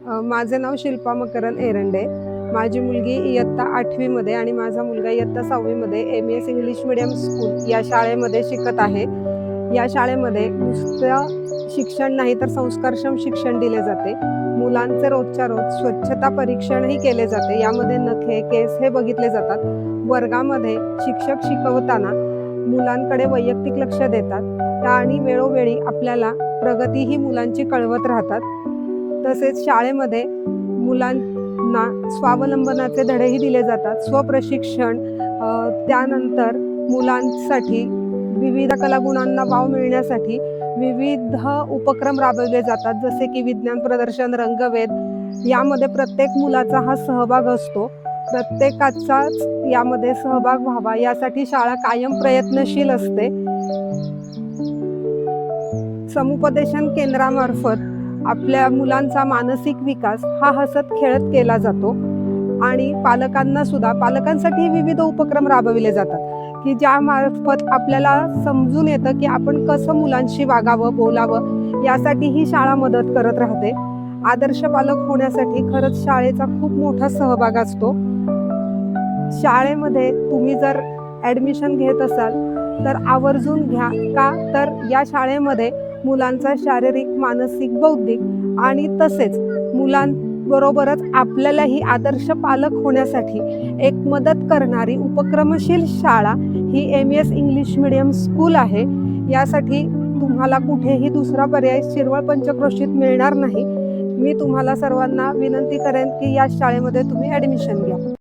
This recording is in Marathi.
माझे नाव शिल्पा मकरन एरंडे. माझी मुलगी इयत्ता 8वी मध्ये आणि माझा मुलगा इयत्ता 6वी मध्ये एम.एस. इंग्लिश मीडियम स्कूल या शाळेमध्ये शिकत आहे. या शाळेमध्ये नुसतं शिक्षण नाही तर संस्कारक्षम शिक्षण दिले जाते. मुलांचे रोजच्या रोज स्वच्छता परीक्षणही केले जाते. यामध्ये नखे, केस हे बघितले जातात. वर्गामध्ये शिक्षक शिकवताना मुलांकडे वैयक्तिक लक्ष देतात आणि वेळोवेळी आपल्याला प्रगतीही मुलांची कळवत राहतात. तसेच शाळेमध्ये मुलांना स्वावलंबनाचे धडेही दिले जातात. स्वप्रशिक्षण, त्यानंतर मुलांसाठी विविध कलागुणांना वाव मिळण्यासाठी विविध उपक्रम राबवले जातात, जसे की विज्ञान प्रदर्शन, रंगभेद. यामध्ये प्रत्येक मुलाचा हा सहभाग असतो. प्रत्येकाचाच यामध्ये सहभाग व्हावा यासाठी शाळा कायम प्रयत्नशील असते. समुपदेशन केंद्रामार्फत आपल्या मुलांचा मानसिक विकास हा हसत खेळत केला जातो आणि पालकांसाठी विविध उपक्रम राबविले जातात की ज्यामार्फत आपल्याला समजून येतं की आपण कसं मुलांशी वागावं, बोलावं. यासाठी ही शाळा मदत करत राहते. आदर्श पालक होण्यासाठी खरंच शाळेचा खूप मोठा सहभाग असतो. शाळेमध्ये तुम्ही जर ॲडमिशन घेत असाल तर आवर्जून घ्या. का तर या शाळेमध्ये मुलांचा शारीरिक, मानसिक, बौद्धिक आणि तसेच मुलांबरोबरच आपल्यालाही आदर्श पालक होण्यासाठी एक मदत करणारी उपक्रमशील शाळा ही एम.एस. इंग्लिश मीडियम स्कूल आहे. यासाठी तुम्हाला कुठेही दुसरा पर्याय शिरवळ पंचक्रोशीत मिळणार नाही. मी तुम्हाला सर्वांना विनंती करेन की या शाळेमध्ये तुम्ही ॲडमिशन घ्या.